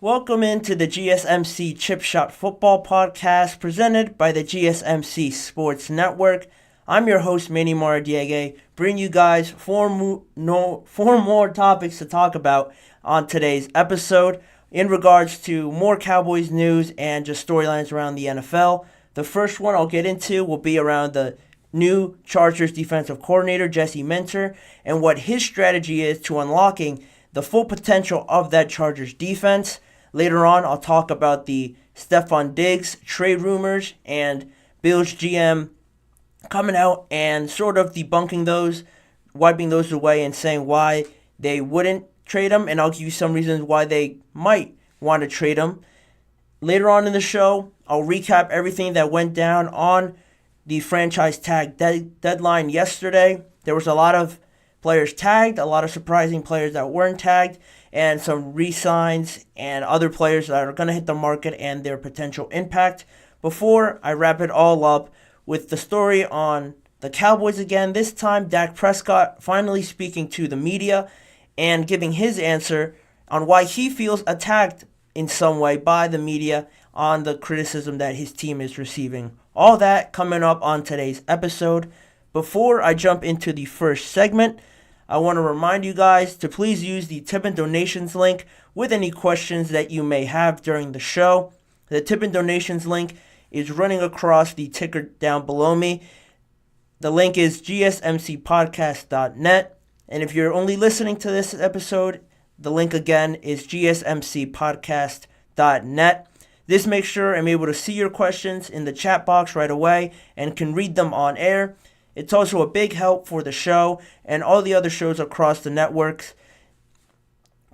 Welcome into the GSMC Chip Shot Football Podcast presented by the GSMC Sports Network. I'm your host, Manny Maradiegue, bringing you guys four more topics to talk about on today's episode in regards to more Cowboys news and just storylines around the NFL. The first one I'll get into will be around the new Chargers defensive coordinator, Jesse Minter, and what his strategy is to unlocking the full potential of that Chargers defense. Later on, I'll talk about the Stefon Diggs trade rumors and Bills GM coming out and sort of debunking those, wiping those away and saying why they wouldn't trade him, and I'll give you some reasons why they might want to trade him. Later on in the show, I'll recap everything that went down on the franchise tag deadline yesterday. There was a lot of players tagged, a lot of surprising players that weren't tagged, and some re-signs and other players that are going to hit the market and their potential impact. Before I wrap it all up with the story on the Cowboys again, this time Dak Prescott finally speaking to the media and giving his answer on why he feels attacked in some way by the media on the criticism that his team is receiving. All that coming up on today's episode. Before I jump into the first segment, I want to remind you guys to please use the tip and donations link with any questions that you may have during the show. The tip and donations link is running across the ticker down below me. The link is gsmcpodcast.net. And if you're only listening to this episode, the link again is gsmcpodcast.net. This makes sure I'm able to see your questions in the chat box right away and can read them on air. It's also a big help for the show and all the other shows across the networks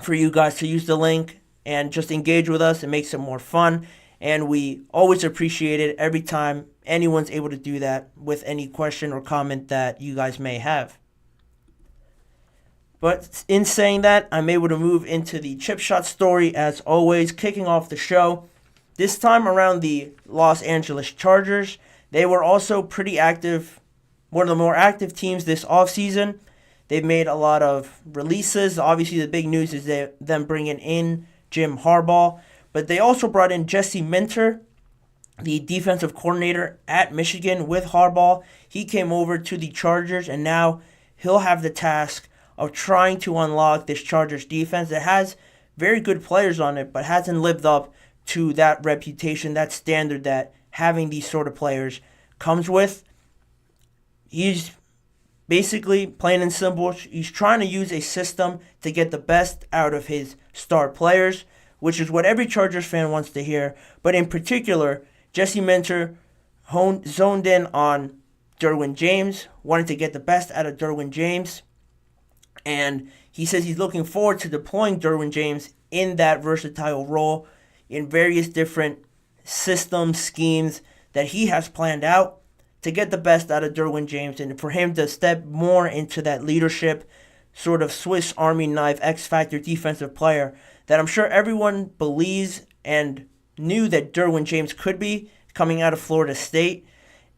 for you guys to use the link and just engage with us. It makes it more fun, and we always appreciate it every time anyone's able to do that with any question or comment that you guys may have. But in saying that, I'm able to move into the chip shot story as always, kicking off the show. This time around the Los Angeles Chargers, they were also pretty active, one of the more active teams this offseason. They've made a lot of releases. Obviously, the big news is them bringing in Jim Harbaugh. But they also brought in Jesse Minter, the defensive coordinator at Michigan with Harbaugh. He came over to the Chargers, and now he'll have the task of trying to unlock this Chargers defense that has very good players on it, but hasn't lived up to that reputation, that standard that having these sort of players comes with. He's basically, plain and simple, he's trying to use a system to get the best out of his star players, which is what every Chargers fan wants to hear. But in particular, Jesse Minter zoned in on Derwin James, wanted to get the best out of Derwin James. And he says he's looking forward to deploying Derwin James in that versatile role in various different systems, schemes that he has planned out to get the best out of Derwin James and for him to step more into that leadership, sort of Swiss Army knife, X-Factor defensive player that I'm sure everyone believes and knew that Derwin James could be coming out of Florida State.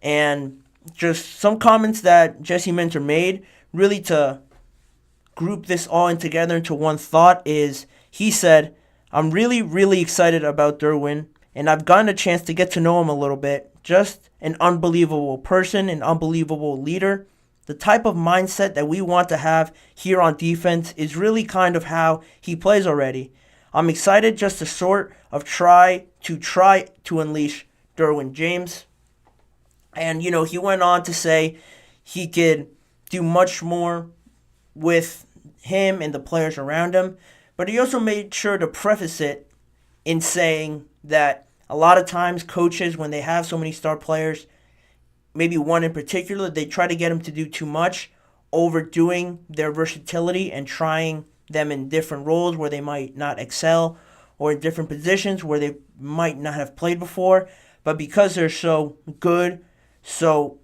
And just some comments that Jesse Minter made really to group this all in together into one thought is, he said, "I'm really, really excited about Derwin, and I've gotten a chance to get to know him a little bit. Just an unbelievable person, an unbelievable leader. The type of mindset that we want to have here on defense is really kind of how he plays already. I'm excited just to sort of try to unleash Derwin James." And, he went on to say he could do much more with him and the players around him. But he also made sure to preface it in saying that a lot of times coaches, when they have so many star players, maybe one in particular, they try to get them to do too much, overdoing their versatility and trying them in different roles where they might not excel or in different positions where they might not have played before. But because they're so good, so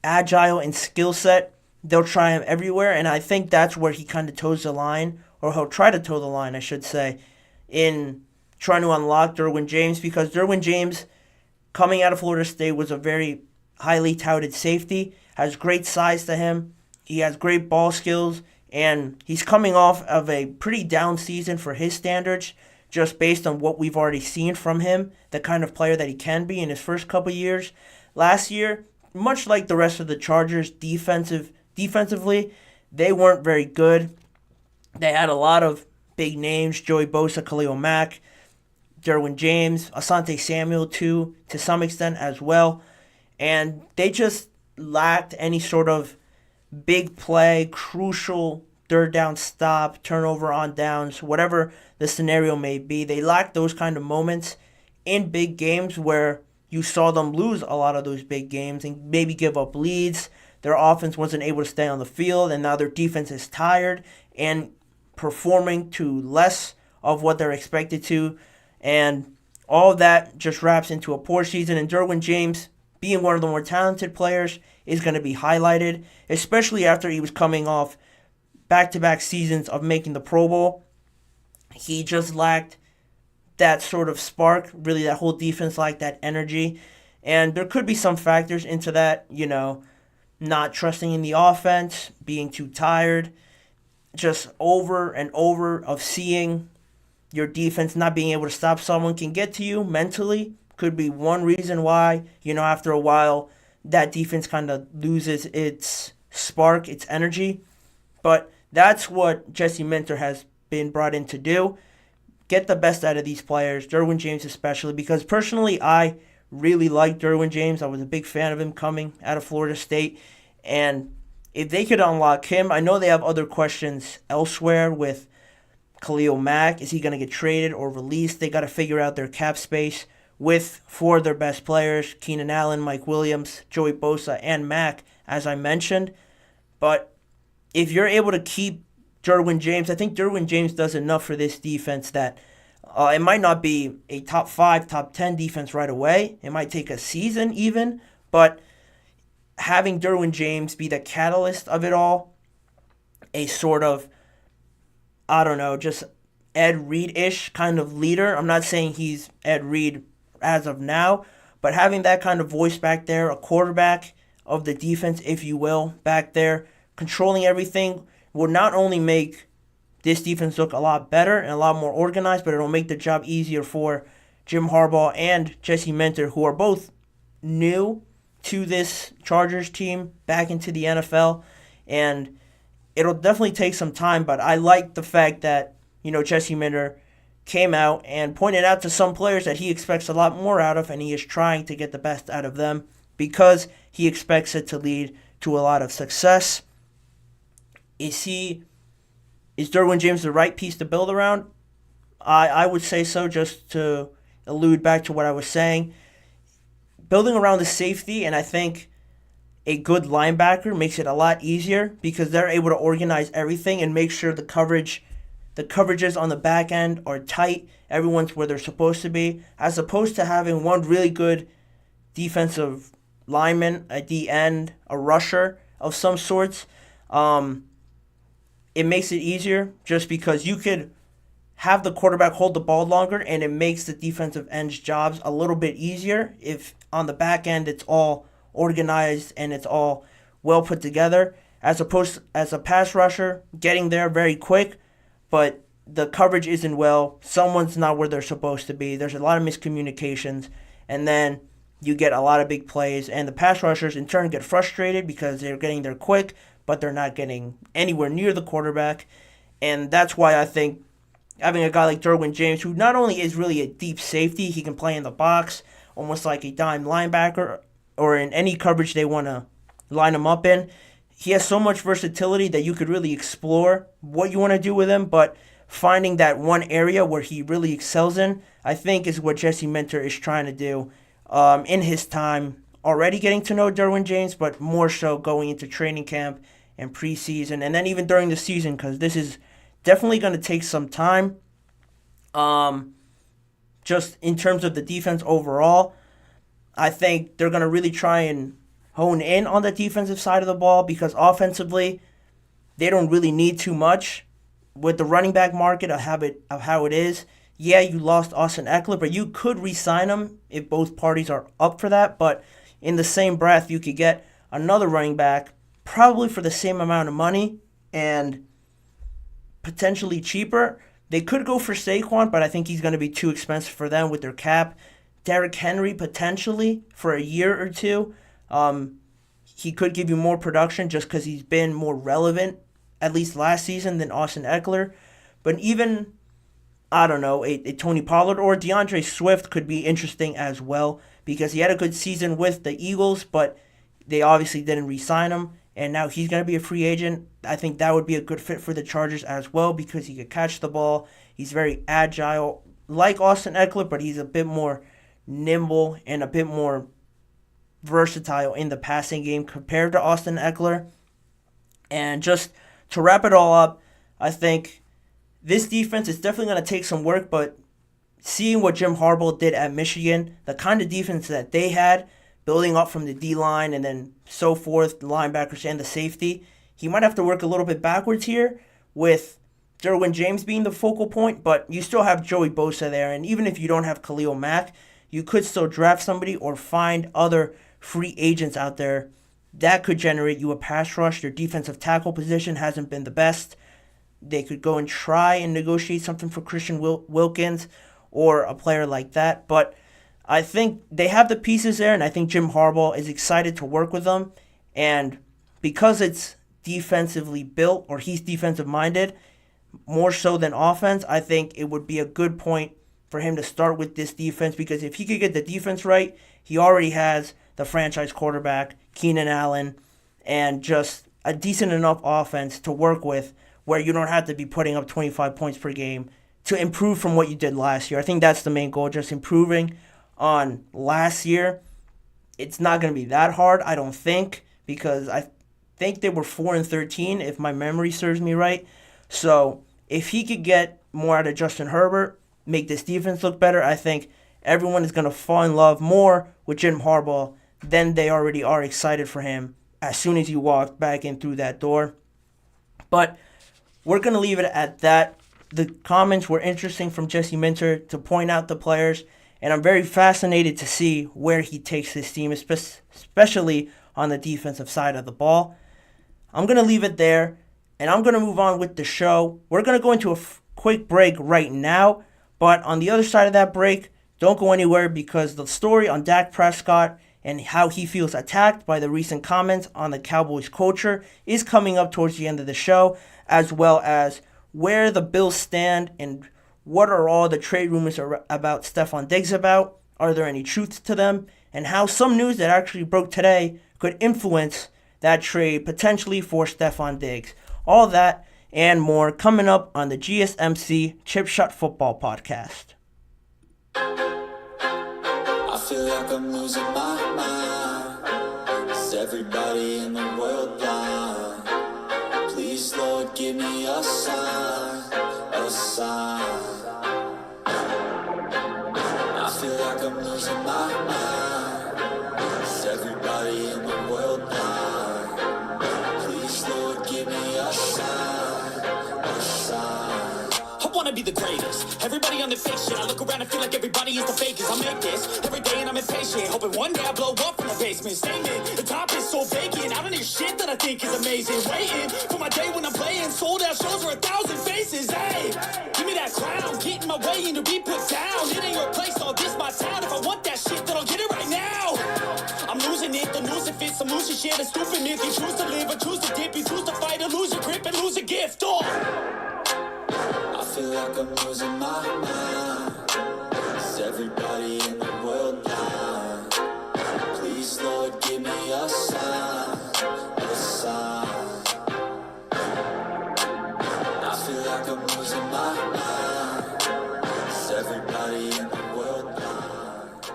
agile in skill set, they'll try him everywhere. And I think that's where he kind of toes the line, or he'll try to toe the line, I should say, in trying to unlock Derwin James, because Derwin James, coming out of Florida State, was a very highly touted safety, has great size to him, he has great ball skills, and he's coming off of a pretty down season for his standards, just based on what we've already seen from him, the kind of player that he can be in his first couple years. Last year, much like the rest of the Chargers, defensively, they weren't very good. They had a lot of big names, Joey Bosa, Khalil Mack, Derwin James, Asante Samuel too, to some extent as well. And they just lacked any sort of big play, crucial third down stop, turnover on downs, whatever the scenario may be. They lacked those kind of moments in big games where you saw them lose a lot of those big games and maybe give up leads. Their offense wasn't able to stay on the field, and now their defense is tired and performing to less of what they're expected to. And all of that just wraps into a poor season. And Derwin James, being one of the more talented players, is going to be highlighted, especially after he was coming off back-to-back seasons of making the Pro Bowl. He just lacked that sort of spark. Really, that whole defense lacked that energy. And there could be some factors into that, not trusting in the offense, being too tired, just over and over of seeing your defense not being able to stop someone can get to you mentally. Could be one reason why, after a while, that defense kind of loses its spark, its energy. But that's what Jesse Minter has been brought in to do. Get the best out of these players, Derwin James especially, because personally I really like Derwin James. I was a big fan of him coming out of Florida State. And if they could unlock him, I know they have other questions elsewhere with Khalil Mack. Is he going to get traded or released? They got to figure out their cap space with four of their best players, Keenan Allen, Mike Williams, Joey Bosa, and Mack, as I mentioned. But if you're able to keep Derwin James, I think Derwin James does enough for this defense that it might not be a top 5, top 10 defense right away. It might take a season even, but having Derwin James be the catalyst of it all, a sort of, just Ed Reed-ish kind of leader. I'm not saying he's Ed Reed as of now, but having that kind of voice back there, a quarterback of the defense, if you will, back there, controlling everything, will not only make this defense look a lot better and a lot more organized, but it'll make the job easier for Jim Harbaugh and Jesse Minter, who are both new to this Chargers team, back into the NFL. And it'll definitely take some time, but I like the fact that, Jesse Minter came out and pointed out to some players that he expects a lot more out of, and he is trying to get the best out of them because he expects it to lead to a lot of success. Is Derwin James the right piece to build around? I would say so, just to allude back to what I was saying. Building around the safety, and I think a good linebacker makes it a lot easier because they're able to organize everything and make sure the coverages on the back end are tight. Everyone's where they're supposed to be, as opposed to having one really good defensive lineman, a D end, a rusher of some sorts. It makes it easier just because you could have the quarterback hold the ball longer, and it makes the defensive end's jobs a little bit easier if on the back end it's all organized and it's all well put together, as opposed as a pass rusher getting there very quick, but the coverage isn't well. Someone's not where they're supposed to be. There's a lot of miscommunications, and then you get a lot of big plays, and the pass rushers in turn get frustrated because they're getting there quick, but they're not getting anywhere near the quarterback. And that's why I think having a guy like Derwin James, who not only is really a deep safety, he can play in the box, almost like a dime linebacker, or in any coverage they want to line him up in. He has so much versatility that you could really explore what you want to do with him, but finding that one area where he really excels in, I think is what Jesse Minter is trying to do in his time already getting to know Derwin James, but more so going into training camp and preseason, and then even during the season, because this is definitely going to take some time. Just in terms of the defense overall, I think they're going to really try and hone in on the defensive side of the ball because offensively, they don't really need too much. With the running back market of how it is, yeah, you lost Austin Eckler, but you could re-sign him if both parties are up for that. But in the same breath, you could get another running back probably for the same amount of money and potentially cheaper They could go for Saquon, but I think he's going to be too expensive for them with their cap. Derrick Henry, potentially, for a year or two. He could give you more production just because he's been more relevant, at least last season, than Austin Eckler. But even, I don't know, a Tony Pollard or DeAndre Swift could be interesting as well because he had a good season with the Eagles, but they obviously didn't re-sign him, and now he's going to be a free agent. I think that would be a good fit for the Chargers as well because he could catch the ball. He's very agile, like Austin Eckler, but he's a bit more nimble and a bit more versatile in the passing game compared to Austin Eckler. And just to wrap it all up, I think this defense is definitely going to take some work, but seeing what Jim Harbaugh did at Michigan, the kind of defense that they had, building up from the D-line and then so forth, the linebackers and the safety, he might have to work a little bit backwards here with Derwin James being the focal point, but you still have Joey Bosa there, and even if you don't have Khalil Mack, you could still draft somebody or find other free agents out there that could generate you a pass rush. Your defensive tackle position hasn't been the best. They could go and try and negotiate something for Christian Wilkins or a player like that, but I think they have the pieces there, and I think Jim Harbaugh is excited to work with them, and because it's defensively built, or he's defensive-minded, more so than offense, I think it would be a good point for him to start with this defense, because if he could get the defense right, he already has the franchise quarterback, Keenan Allen, and just a decent enough offense to work with where you don't have to be putting up 25 points per game to improve from what you did last year. I think that's the main goal, just improving on last year. It's not going to be that hard, I don't think, because I think they were 4-13 if my memory serves me right. So if he could get more out of Justin Herbert, make this defense look better, I think everyone is going to fall in love more with Jim Harbaugh than they already are excited for him as soon as you walk back in through that door. But we're going to leave it at that. The comments were interesting from Jesse Minter to point out the players, and I'm very fascinated to see where he takes his team, especially on the defensive side of the ball. I'm going to leave it there, and I'm going to move on with the show. We're going to go into a quick break right now, but on the other side of that break, don't go anywhere because the story on Dak Prescott and how he feels attacked by the recent comments on the Cowboys culture is coming up towards the end of the show, as well as where the Bills stand and what are all the trade rumors about Stefon Diggs about? Are there any truths to them? And how some news that actually broke today could influence that trade potentially for Stefon Diggs. All that and more coming up on the GSMC Chip Shot Football Podcast. I feel like I'm losing my mind. Is everybody in the world blind? Please, Lord, give me a sign, a sign. I feel like I'm losing my mind. Is everybody in the world blind? Please, Lord, give me a sign, a sign. I wanna be the greatest. Everybody on the fake shit. I look around and feel like everybody is the fakest. I make this every day and I'm impatient. Hoping one day I blow up from the basement. Statement, the top is so vacant. I don't hear shit that I think is amazing. Waiting for my day when I'm playing. Sold out shows for 1,000 faces. Hey, give me that crown. Get in my way and to be put down. It ain't your place, all this my town. If I want that shit, then I'll get it right now. I'm losing it, the news it fits. I'm losing shit, a stupid myth. You choose to live or choose to dip. You choose to fight or lose your grip and lose a gift. I feel like I'm losing my mind. Is everybody in the world blind? Please, Lord, give me a sign, a sign. I feel like I'm losing my mind. Is everybody in the world blind?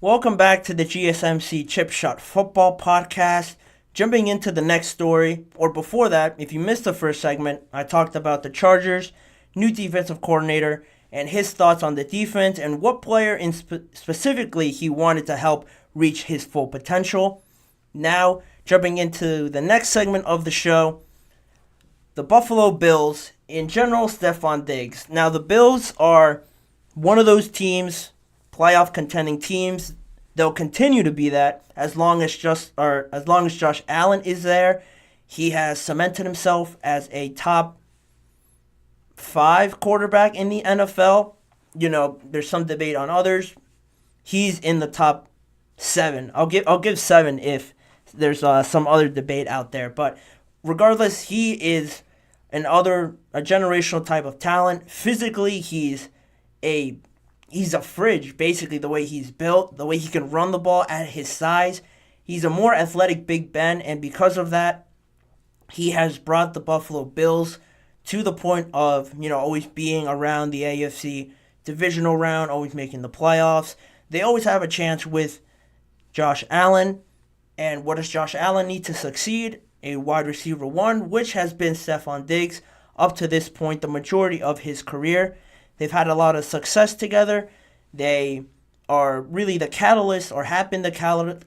Welcome back to the GSMC Chip Shot Football Podcast. Jumping into the next story, or before that, if you missed the first segment, I talked about the Chargers' new defensive coordinator and his thoughts on the defense and what player specifically he wanted to help reach his full potential. Now, jumping into the next segment of the show, the Buffalo Bills, in general, Stefon Diggs. Now, the Bills are one of those teams, playoff contending teams. They'll continue to be that as long as Josh Allen is there. He has cemented himself as a top 5 quarterback in the NFL. There's some debate on others. He's in the top 7. I'll give 7 if there's some other debate out there. But regardless, he is a generational type of talent. Physically, he's a fridge, basically, the way he's built, the way he can run the ball at his size. He's a more athletic Big Ben, and because of that, he has brought the Buffalo Bills to the point of, always being around the AFC divisional round, always making the playoffs. They always have a chance with Josh Allen. And what does Josh Allen need to succeed? A wide receiver 1, which has been Stefon Diggs up to this point, the majority of his career. They've had a lot of success together. They are really the catalyst, or have been the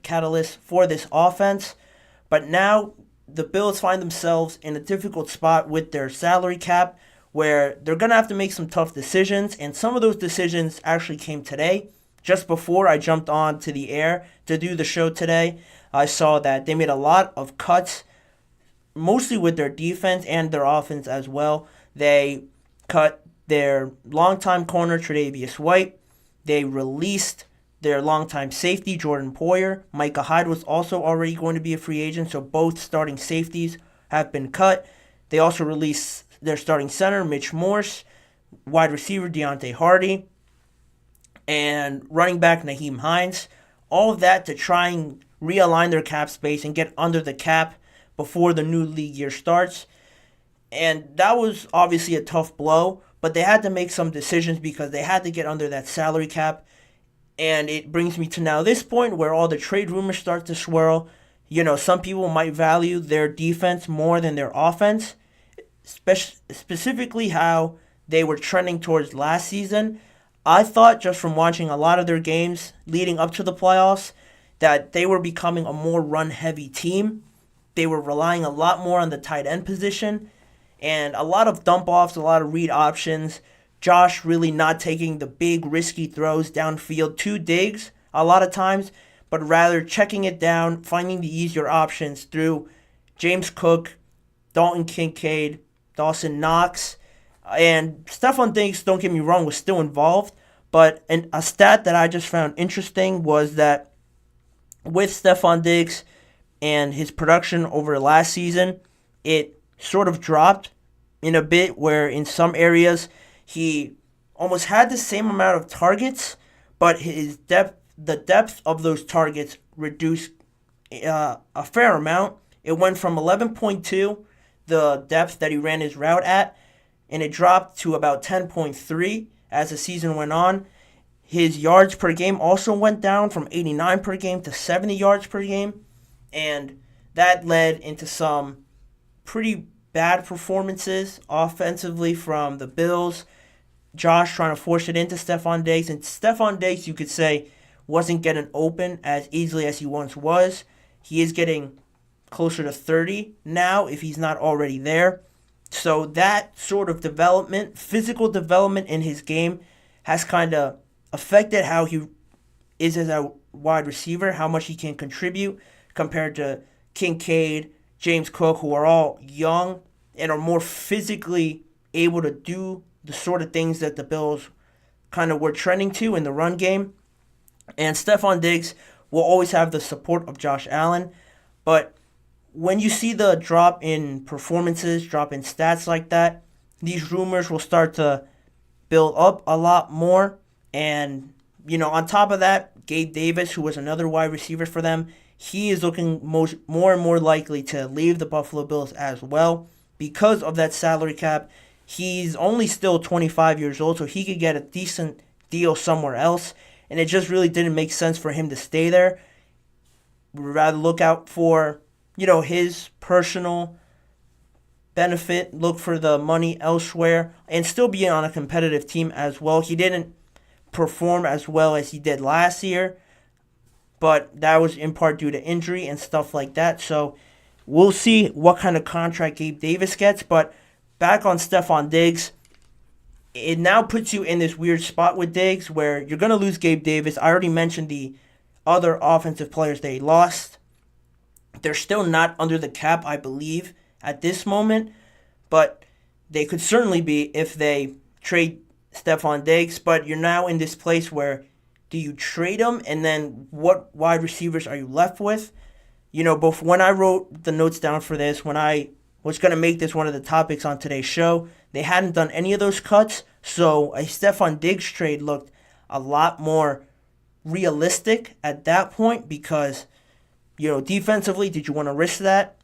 catalyst for this offense. But now the Bills find themselves in a difficult spot with their salary cap, where they're going to have to make some tough decisions. And some of those decisions actually came today. Just before I jumped on to the air to do the show today, I saw that they made a lot of cuts, mostly with their defense and their offense as well. They cut their longtime corner, Tre'Davious White. They released their longtime safety, Jordan Poyer. Micah Hyde was also already going to be a free agent, so both starting safeties have been cut. They also released their starting center, Mitch Morse, wide receiver, Deontay Hardy, and running back, Naheem Hines. All of that to try and realign their cap space and get under the cap before the new league year starts. And that was obviously a tough blow, but they had to make some decisions because they had to get under that salary cap. And it brings me to now this point where all the trade rumors start to swirl. Some people might value their defense more than their offense, specifically how they were trending towards last season. I thought, just from watching a lot of their games leading up to the playoffs, that they were becoming a more run-heavy team. They were relying a lot more on the tight end position, and a lot of dump-offs, a lot of read options. Josh really not taking the big, risky throws downfield to Diggs a lot of times, but rather checking it down, finding the easier options through James Cook, Dalton Kincaid, Dawson Knox, and Stefon Diggs, don't get me wrong, was still involved. But a stat that I just found interesting was that with Stefon Diggs and his production over last season, it sort of dropped in a bit, where in some areas he almost had the same amount of targets, but the depth of those targets reduced a fair amount. It went from 11.2, the depth that he ran his route at, and it dropped to about 10.3 as the season went on. His yards per game also went down from 89 per game to 70 yards per game, and that led into some pretty bad performances offensively from the Bills. Josh trying to force it into Stefon Diggs, and Stefon Diggs, you could say, wasn't getting open as easily as he once was. He is getting closer to 30 now, if he's not already there. So that sort of development, physical development in his game, has kind of affected how he is as a wide receiver, how much he can contribute compared to Kincaid, James Cook, who are all young and are more physically able to do the sort of things that the Bills kind of were trending to in the run game. And Stefon Diggs will always have the support of Josh Allen. But when you see the drop in performances, drop in stats like that, these rumors will start to build up a lot more. And, on top of that, Gabe Davis, who was another wide receiver for them, he is looking more and more likely to leave the Buffalo Bills as well because of that salary cap. He's only still 25 years old, so he could get a decent deal somewhere else. And it just really didn't make sense for him to stay there. We'd rather look out for, his personal benefit, look for the money elsewhere, and still be on a competitive team as well. He didn't perform as well as he did last year, but that was in part due to injury and stuff like that. So we'll see what kind of contract Gabe Davis gets. But back on Stefon Diggs, it now puts you in this weird spot with Diggs where you're going to lose Gabe Davis. I already mentioned the other offensive players they lost. They're still not under the cap, I believe, at this moment. But they could certainly be if they trade Stephon Diggs, but you're now in this place where do you trade him, and then what wide receivers are you left with? But when I wrote the notes down for this, when I was going to make this one of the topics on today's show, they hadn't done any of those cuts, so a Stephon Diggs trade looked a lot more realistic at that point because, defensively, did you want to risk that?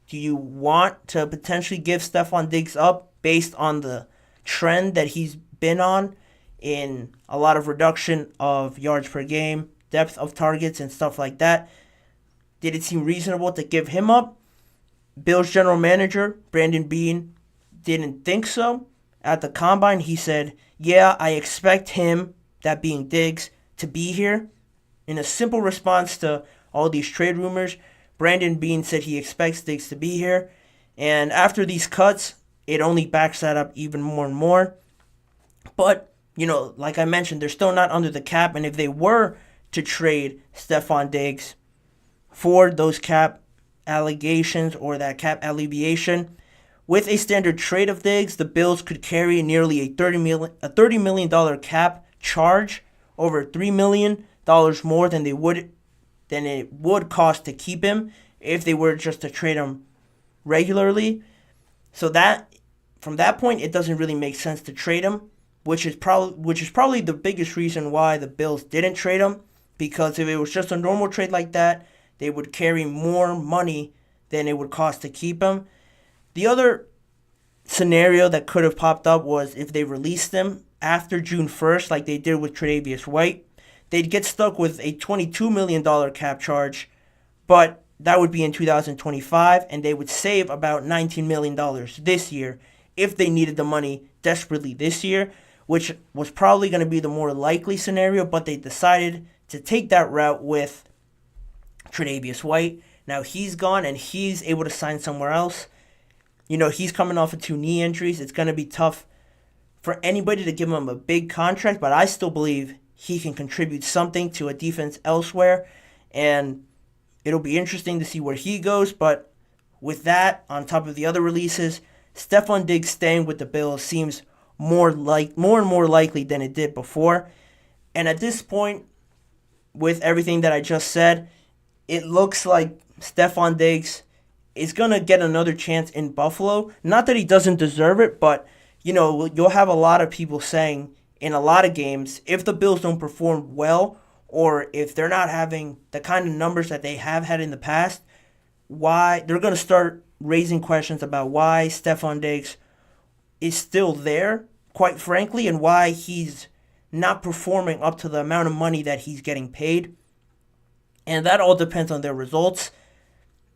Do you want to potentially give Stephon Diggs up based on the trend that he's been on in a lot of reduction of yards per game, depth of targets, and stuff like that? Did it seem reasonable to give him up? Bills general manager, Brandon Beane, didn't think so. At the Combine, he said, yeah, I expect him, that being Diggs, to be here. In a simple response to all these trade rumors, Brandon Beane said he expects Diggs to be here. And after these cuts, it only backs that up even more and more. But, like I mentioned, they're still not under the cap. And if they were to trade Stephon Diggs for those cap allegations or that cap alleviation, with a standard trade of Diggs, the Bills could carry nearly a $30 million cap charge, over $3 million more than it would cost to keep him if they were just to trade him regularly. So that from that point, it doesn't really make sense to trade him, which is probably the biggest reason why the Bills didn't trade him. Because if it was just a normal trade like that, they would carry more money than it would cost to keep him. The other scenario that could have popped up was if they released him after June 1st, like they did with Tre'Davious White, they'd get stuck with a $22 million cap charge, but that would be in 2025, and they would save about $19 million this year if they needed the money desperately this year, which was probably going to be the more likely scenario, but they decided to take that route with Tre'Davious White. Now he's gone, and he's able to sign somewhere else. He's coming off of 2 knee injuries. It's going to be tough for anybody to give him a big contract, but I still believe he can contribute something to a defense elsewhere, and it'll be interesting to see where he goes. But with that, on top of the other releases, Stephon Diggs staying with the Bills seems more and more likely than it did before. And at this point, with everything that I just said, it looks like Stephon Diggs is going to get another chance in Buffalo. Not that he doesn't deserve it, but, you'll have a lot of people saying in a lot of games, if the Bills don't perform well, or if they're not having the kind of numbers that they have had in the past, why they're going to start raising questions about why Stephon Diggs is still there, quite frankly, and why he's not performing up to the amount of money that he's getting paid. And that all depends on their results.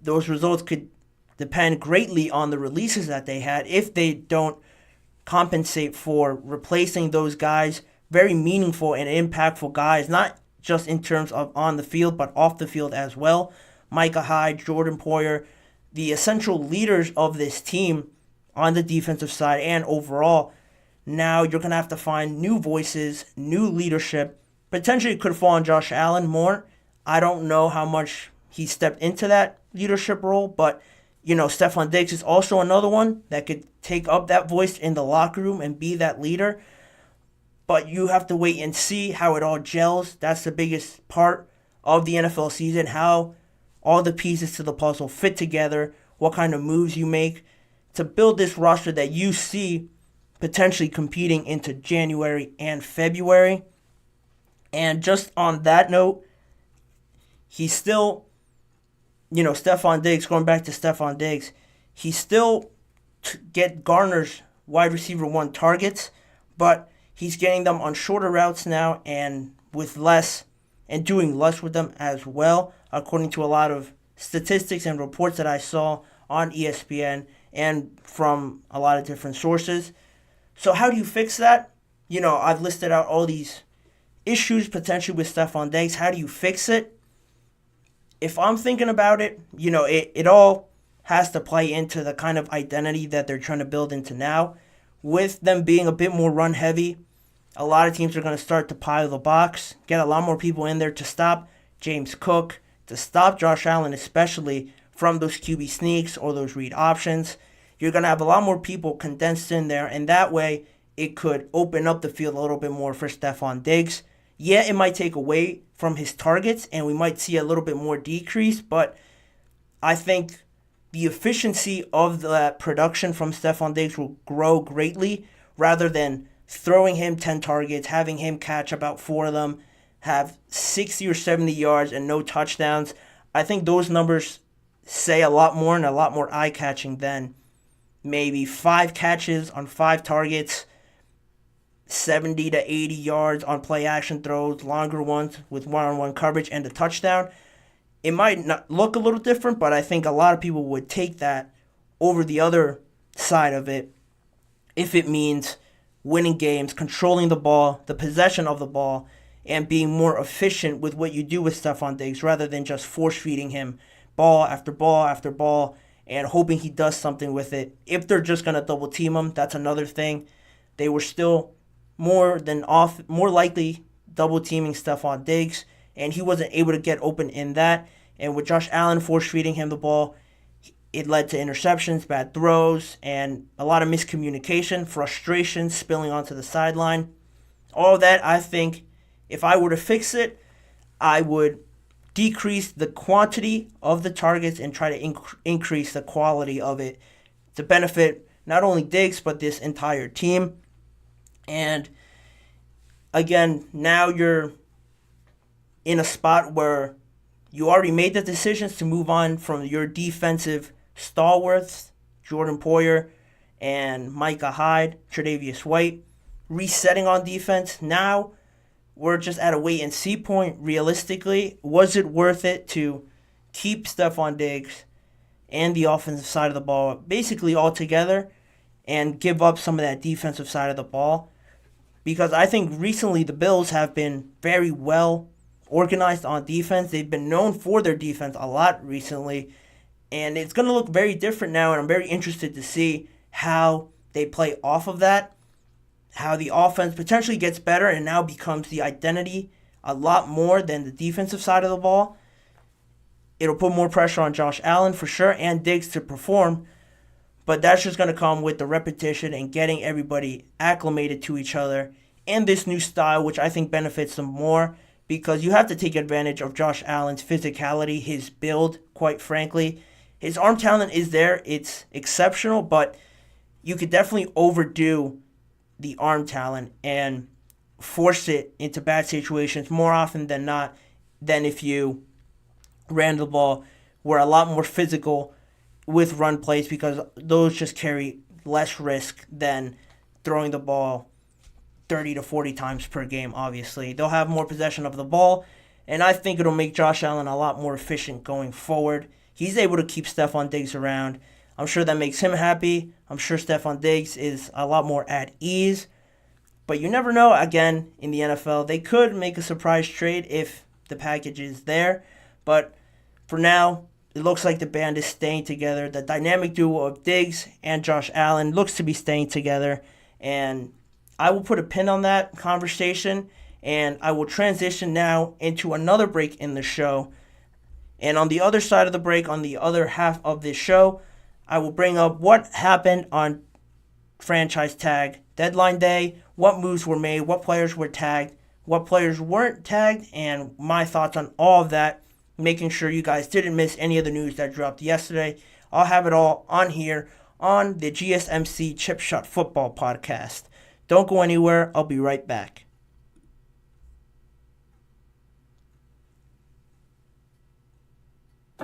Those results could depend greatly on the releases that they had. If they don't compensate for replacing those guys, very meaningful and impactful guys, not just in terms of on the field, but off the field as well. Micah Hyde, Jordan Poyer, the essential leaders of this team on the defensive side and overall. Now you're going to have to find new voices, new leadership. Potentially it could fall on Josh Allen more. I don't know how much he stepped into that leadership role, but Stephon Diggs is also another one that could take up that voice in the locker room and be that leader. But you have to wait and see how it all gels. That's the biggest part of the NFL season, how all the pieces to the puzzle fit together, what kind of moves you make to build this roster that you see potentially competing into January and February. And just on that note, he's still, Stephon Diggs, going back to Stephon Diggs, he still garners wide receiver 1 targets, but he's getting them on shorter routes now and with less, and doing less with them as well, according to a lot of statistics and reports that I saw on ESPN and from a lot of different sources. So how do you fix that? I've listed out all these issues potentially with Stephon Diggs. How do you fix it? If I'm thinking about it, it all has to play into the kind of identity that they're trying to build into now. With them being a bit more run heavy, a lot of teams are going to start to pile the box, get a lot more people in there to stop James Cook, to stop Josh Allen especially from those QB sneaks or those read options. you're going to have a lot more people condensed in there, and that way it could open up the field a little bit more for Stefon Diggs. Yeah, it might take away from his targets, and we might see a little bit more decrease, but I think the efficiency of that production from Stefon Diggs will grow greatly rather than throwing him 10 targets, having him catch about 4 of them, have 60 or 70 yards and no touchdowns. I think those numbers say a lot more and a lot more eye-catching than maybe 5 catches on 5 targets, 70 to 80 yards on play-action throws, longer ones with one-on-one coverage and a touchdown. It might not look a little different, but I think a lot of people would take that over the other side of it if it means winning games, controlling the ball, the possession of the ball, and being more efficient with what you do with Stefon Diggs rather than just force-feeding him ball after ball after ball and hoping he does something with it. If they're just going to double-team him, that's another thing. They were still more likely double-teaming Stefon Diggs, and he wasn't able to get open in that. And with Josh Allen force-feeding him the ball, it led to interceptions, bad throws, and a lot of miscommunication, frustration spilling onto the sideline. All that, I think, if I were to fix it, I would decrease the quantity of the targets and try to increase the quality of it to benefit not only Diggs, but this entire team. And again, now you're in a spot where you already made the decisions to move on from your defensive stalwarts, Jordan Poyer and Micah Hyde, Tre'Davious White, resetting on defense. Now we're just at a wait-and-see point. Realistically, was it worth it to keep Stefon Diggs and the offensive side of the ball basically all together and give up some of that defensive side of the ball? Because I think recently the Bills have been very well organized on defense. They've been known for their defense a lot recently, and it's going to look very different now, and I'm very interested to see how they play off of that, how the offense potentially gets better and now becomes the identity a lot more than the defensive side of the ball. It'll put more pressure on Josh Allen for sure and Diggs to perform, but that's just going to come with the repetition and getting everybody acclimated to each other and this new style, which I think benefits them more because you have to take advantage of Josh Allen's physicality, his build, quite frankly. His arm talent is there. It's exceptional, but you could definitely overdo the arm talent and force it into bad situations more often than not than if you ran the ball. We're a lot more physical with run plays because those just carry less risk than throwing the ball 30 to 40 times per game, obviously. They'll have more possession of the ball, and I think it'll make Josh Allen a lot more efficient going forward. He's able to keep Stefon Diggs around. I'm sure that makes him happy. I'm sure Stefon Diggs is a lot more at ease. But you never know, again, in the NFL. They could make a surprise trade if the package is there. But for now, it looks like the band is staying together. The dynamic duo of Diggs and Josh Allen looks to be staying together. And I will put a pin on that conversation. And I will transition now into another break in the show. And on the other side of the break, on the other half of this show, I will bring up what happened on franchise tag deadline day, what moves were made, what players were tagged, what players weren't tagged, and my thoughts on all of that, making sure you guys didn't miss any of the news that dropped yesterday. I'll have it all on here on the GSMC Chip Shot Football Podcast. Don't go anywhere. I'll be right back.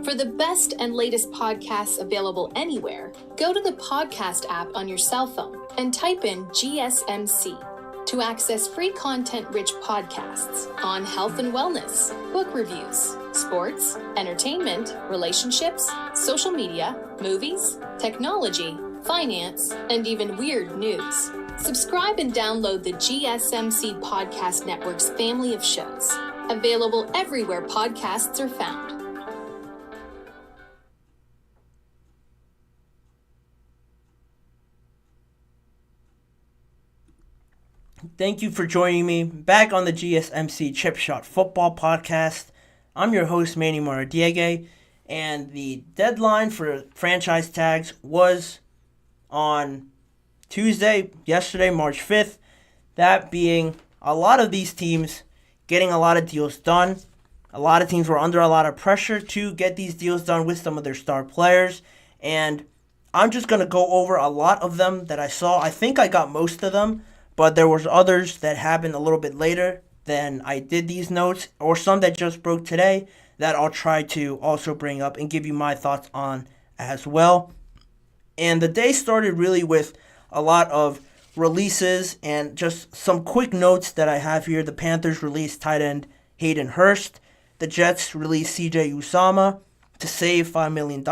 For the best and latest podcasts available anywhere, go to the podcast app on your cell phone and type in GSMC to access free content-rich podcasts on health and wellness, book reviews, sports, entertainment, relationships, social media, movies, technology, finance, and even weird news. Subscribe and download the GSMC Podcast Network's family of shows, available everywhere podcasts are found. Thank you for joining me back on the GSMC Chip Shot Football Podcast. I'm your host, Manny Maradiegue, and the deadline for franchise tags was on Tuesday, yesterday, March 5th. That being a lot of these teams getting a lot of deals done. A lot of teams were under a lot of pressure to get these deals done with some of their star players. And I'm just going to go over a lot of them that I saw. I think I got most of them, but there was others that happened a little bit later than I did these notes, or some that just broke today that I'll try to also bring up and give you my thoughts on as well. And the day started really with a lot of releases and just some quick notes that I have here. The Panthers released tight end Hayden Hurst. The Jets released JioSaavn to save $5 million.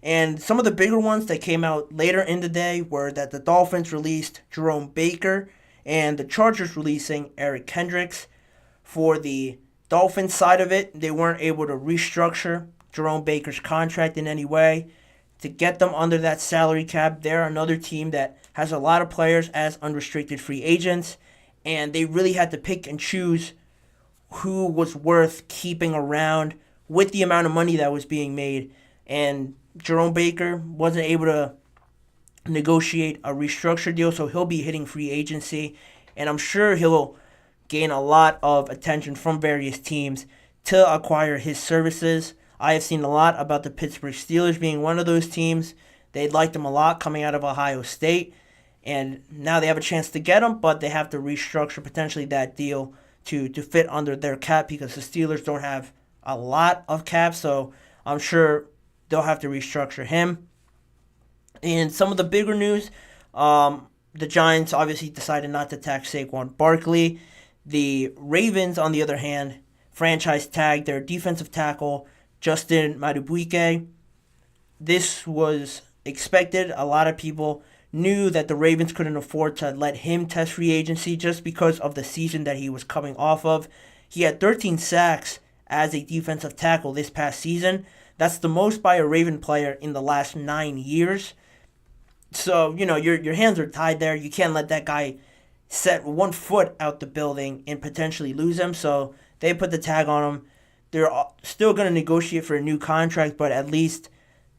And some of the bigger ones that came out later in the day were that the Dolphins released Jerome Baker and the Chargers releasing Eric Kendricks. For the Dolphins side of it, they weren't able to restructure Jerome Baker's contract in any way to get them under that salary cap. They're another team that has a lot of players as unrestricted free agents, and they really had to pick and choose who was worth keeping around with the amount of money that was being made. And Jerome Baker wasn't able to negotiate a restructure deal, so he'll be hitting free agency, and I'm sure he'll gain a lot of attention from various teams to acquire his services. I have seen a lot about the Pittsburgh Steelers being one of those teams. They liked him a lot coming out of Ohio State, and now they have a chance to get him, but they have to restructure potentially that deal to fit under their cap because the Steelers don't have a lot of cap, so I'm sure they'll have to restructure him. And some of the bigger news, the Giants obviously decided not to tag Saquon Barkley. The Ravens, on the other hand, franchise tagged their defensive tackle, Manny Maradiegue. This was expected. A lot of people knew that the Ravens couldn't afford to let him test free agency just because of the season that he was coming off of. He had 13 sacks as a defensive tackle this past season. That's the most by a Raven player in the last 9 years. So, your hands are tied there. You can't let that guy set 1 foot out the building and potentially lose him. So they put the tag on him. They're still going to negotiate for a new contract, but at least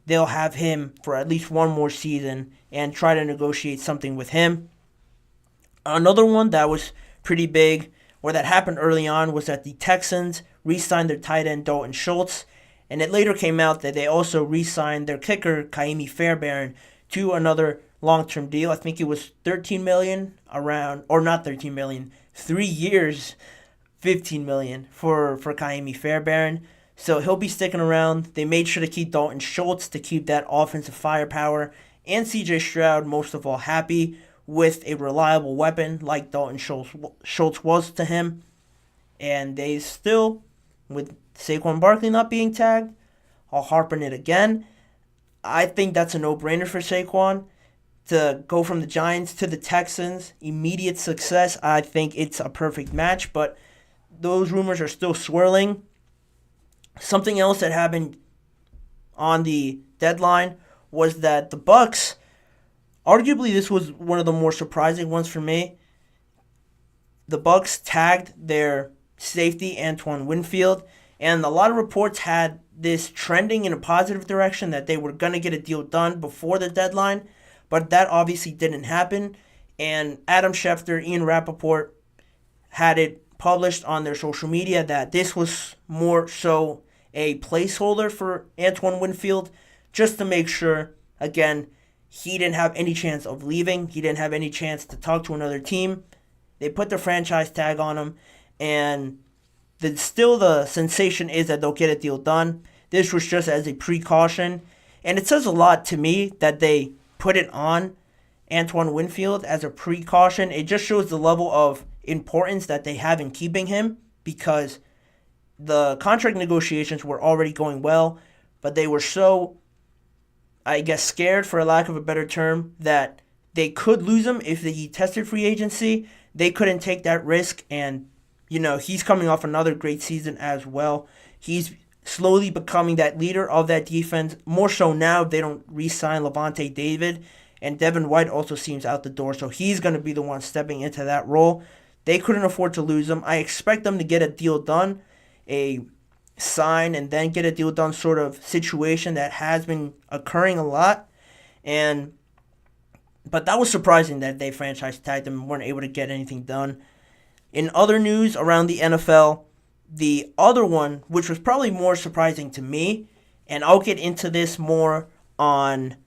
they'll have him for at least one more season and try to negotiate something with him. Another one that was pretty big, or that happened early on, was that the Texans re-signed their tight end Dalton Schultz, and it later came out that they also re-signed their kicker Ka'imi Fairbairn to another long-term deal. I think it was $13 million around, or not $13 million, 3 years, $15 million for Ka'imi Fairbairn. So he'll be sticking around. They made sure to keep Dalton Schultz to keep that offensive firepower, and C.J. Stroud, most of all, happy with a reliable weapon like Dalton Schultz was to him. And they still, with Saquon Barkley not being tagged, I'll harp on it again. I think that's a no-brainer for Saquon to go from the Giants to the Texans. Immediate success. I think it's a perfect match, but those rumors are still swirling. Something else that happened on the deadline was that the Bucs, arguably this was one of the more surprising ones for me, the Bucs tagged their safety Antoine Winfield, and a lot of reports had this trending in a positive direction that they were going to get a deal done before the deadline, but that obviously didn't happen, and Adam Schefter, Ian Rappaport had it published on their social media that this was more so a placeholder for Antoine Winfield, just to make sure, again, he didn't have any chance of leaving. He didn't have any chance to talk to another team. They put the franchise tag on him, and still the sensation is that they'll get a deal done. This was just as a precaution, and it says a lot to me that they put it on Antoine Winfield as a precaution. It just shows the level of importance that they have in keeping him, because the contract negotiations were already going well, but they were so, I guess, scared, for lack of a better term, that they could lose him if he tested free agency. They couldn't take that risk, and, he's coming off another great season as well. He's slowly becoming that leader of that defense, more so now they don't re-sign Levante David, and Devin White also seems out the door, so he's going to be the one stepping into that role. They couldn't afford to lose him. I expect them to get a deal done, a sign and then get a deal done sort of situation that has been occurring a lot. And But that was surprising that they franchise tagged him and weren't able to get anything done. In other news around the NFL, the other one, which was probably more surprising to me, and I'll get into this more on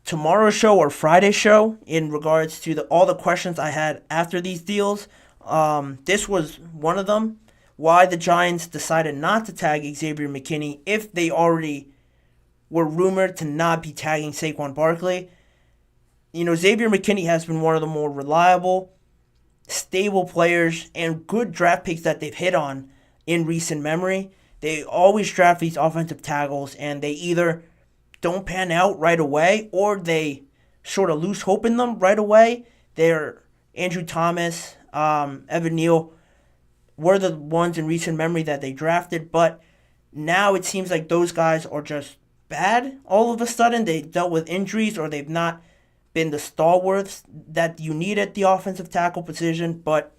tomorrow's show or Friday's show in regards to all the questions I had after these deals. This was one of them. Why the Giants decided not to tag Xavier McKinney if they already were rumored to not be tagging Saquon Barkley. Xavier McKinney has been one of the more reliable, stable players and good draft picks that they've hit on in recent memory. They always draft these offensive tackles and they either don't pan out right away or they sort of lose hope in them right away. They're Andrew Thomas, Evan Neal were the ones in recent memory that they drafted, but now it seems like those guys are just bad all of a sudden. They dealt with injuries or they've not been the stalwarts that you need at the offensive tackle position, but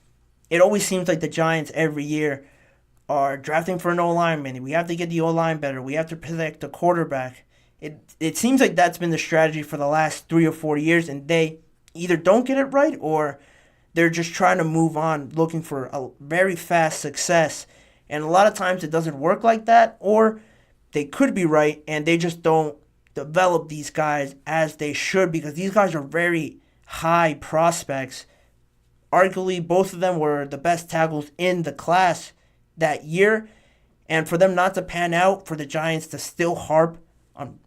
it always seems like the Giants every year are drafting for an O-lineman. We have to get the O-line better. We have to protect the quarterback. It seems like that's been the strategy for the last 3 or 4 years, and they either don't get it right or they're just trying to move on, looking for a very fast success. And a lot of times it doesn't work like that, or they could be right and they just don't develop these guys as they should, because these guys are very high prospects. Arguably, both of them were the best tackles in the class that year, and for them not to pan out, for the Giants to still harp on,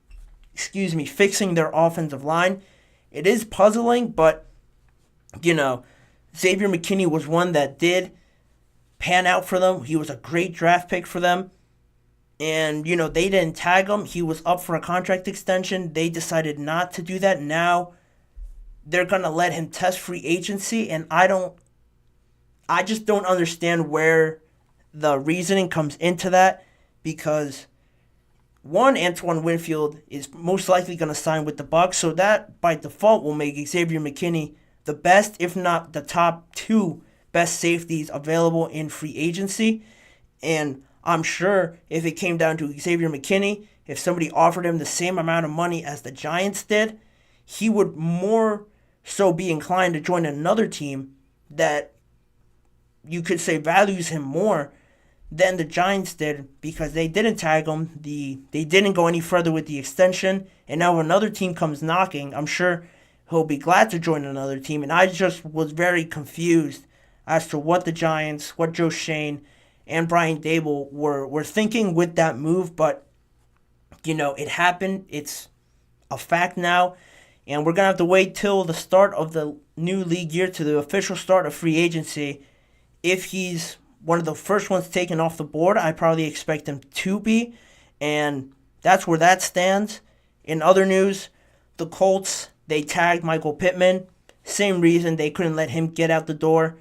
fixing their offensive line, it is puzzling. But Xavier McKinney was one that did pan out for them. He was a great draft pick for them. And, they didn't tag him. He was up for a contract extension. They decided not to do that. Now they're going to let him test free agency. And I just don't understand where the reasoning comes into that. Because, one, Antoine Winfield is most likely going to sign with the Bucs. So that, by default, will make Xavier McKinney the best, if not the top 2 best safeties available in free agency. And I'm sure if it came down to Xavier McKinney, if somebody offered him the same amount of money as the Giants did, he would more so be inclined to join another team that you could say values him more than the Giants did, because they didn't tag him. They didn't go any further with the extension, and now another team comes knocking. I'm sure he'll be glad to join another team, and I just was very confused as to what the Giants, what Joe Schoen, and Brian Dable were thinking with that move. But, it happened. It's a fact now. And we're going to have to wait till the start of the new league year, to the official start of free agency. If he's one of the first ones taken off the board, I probably expect him to be. And that's where that stands. In other news, the Colts, they tagged Michael Pittman. Same reason, they couldn't let him get out the door.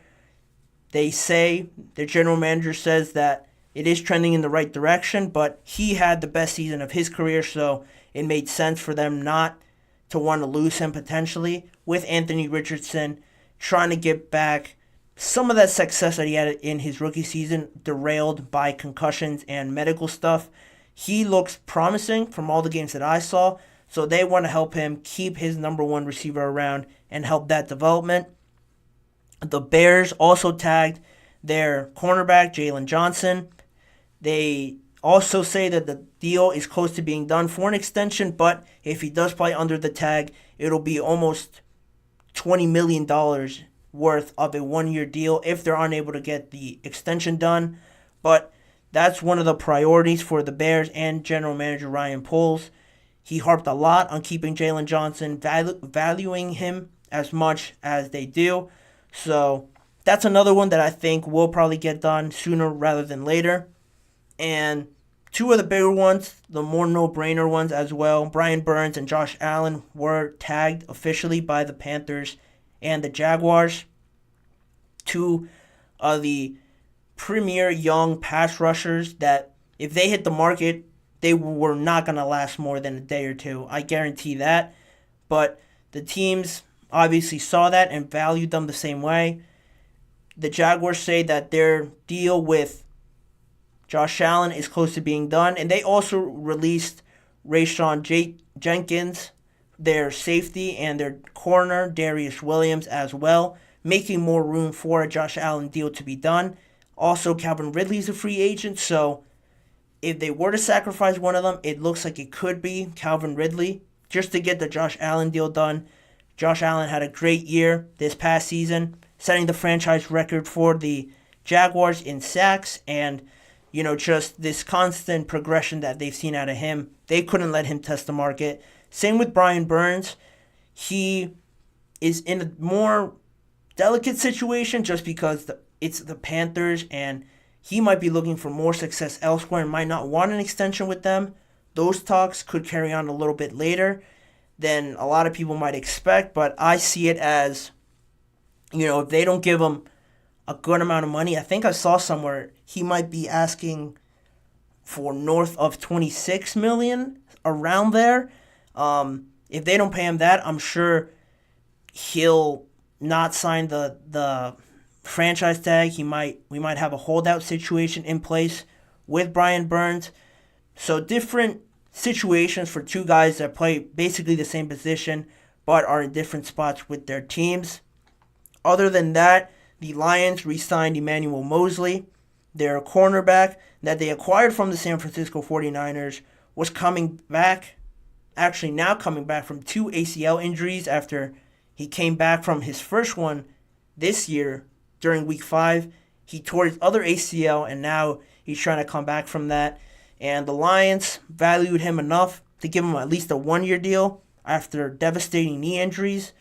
They say, their general manager says that it is trending in the right direction, but he had the best season of his career, so it made sense for them not to want to lose him potentially, with Anthony Richardson trying to get back some of that success that he had in his rookie season, derailed by concussions and medical stuff. He looks promising from all the games that I saw, so they want to help him keep his number 1 receiver around and help that development. The Bears also tagged their cornerback, Jalen Johnson. They also say that the deal is close to being done for an extension, but if he does play under the tag, it'll be almost $20 million worth of a 1-year deal if they're unable to get the extension done. But that's one of the priorities for the Bears and general manager Ryan Poles. He harped a lot on keeping Jalen Johnson, valuing him as much as they do. So that's another one that I think will probably get done sooner rather than later. And 2 of the bigger ones, the more no-brainer ones as well, Brian Burns and Josh Allen were tagged officially by the Panthers and the Jaguars. 2 of the premier young pass rushers that, if they hit the market, they were not going to last more than a day or 2. I guarantee that. But the teams obviously saw that and valued them the same way. The Jaguars say that their deal with Josh Allen is close to being done, and they also released Rayshon Jenkins their safety and their corner, Darius Williams, as well, making more room for a Josh Allen deal to be done. Also, Calvin Ridley's a free agent, so if they were to sacrifice one of them, it looks like it could be Calvin Ridley just to get the Josh Allen deal done. Josh Allen had a great year this past season, setting the franchise record for the Jaguars in sacks, and just this constant progression that they've seen out of him. They couldn't let him test the market. Same with Brian Burns. He is in a more delicate situation just because it's the Panthers, and he might be looking for more success elsewhere and might not want an extension with them. Those talks could carry on a little bit later than a lot of people might expect, but I see it as, if they don't give him a good amount of money, I think I saw somewhere he might be asking for north of $26 million, around there. If they don't pay him that, I'm sure he'll not sign the franchise tag. We might have a holdout situation in place with Brian Burns. So different situations for two guys that play basically the same position but are in different spots with their teams. Other than that, the Lions re-signed Emmanuel Mosley. Their cornerback that they acquired from the San Francisco 49ers was now coming back from 2 ACL injuries after he came back from his first one this year during Week 5. He tore his other ACL, and now he's trying to come back from that. And the Lions valued him enough to give him at least a 1-year deal after devastating knee injuries.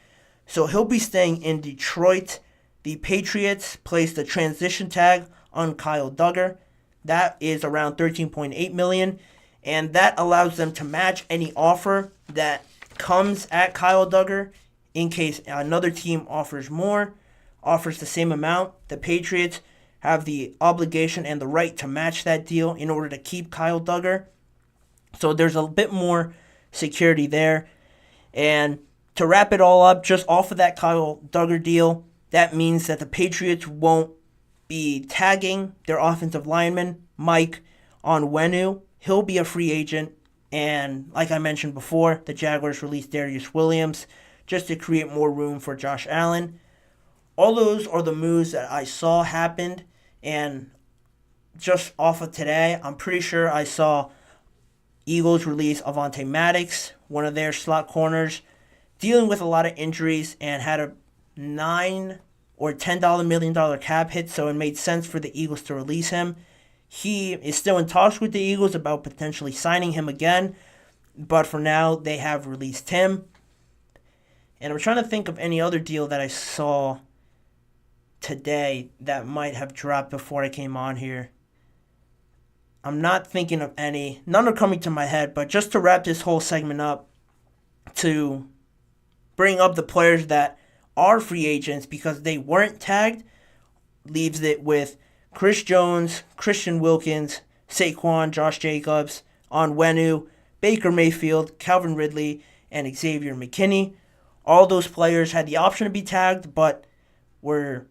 So he'll be staying in Detroit. The Patriots placed a transition tag on Kyle Duggar. That is around $13.8 million, and that allows them to match any offer that comes at Kyle Duggar in case another team offers the same amount. The Patriots have the obligation and the right to match that deal in order to keep Kyle Duggar. So there's a bit more security there. And to wrap it all up, just off of that Kyle Duggar deal, that means that the Patriots won't be tagging their offensive lineman, Mike Onwenu. He'll be a free agent. And like I mentioned before, the Jaguars released Darius Williams just to create more room for Josh Allen. All those are the moves that I saw happened. And just off of today, I'm pretty sure I saw Eagles release Avonte Maddox, one of their slot corners, dealing with a lot of injuries and had a $9 or $10 million cap hit, so it made sense for the Eagles to release him. He is still in talks with the Eagles about potentially signing him again, but for now, they have released him. And I'm trying to think of any other deal that I saw today that might have dropped before I came on here. I'm not thinking of any. None are coming to my head, but just to wrap this whole segment up, to bring up the players that are free agents because they weren't tagged, leaves it with Chris Jones, Christian Wilkins, Saquon, Josh Jacobs, Onwenu, Baker Mayfield, Calvin Ridley, and Xavier McKinney. All those players had the option to be tagged, but were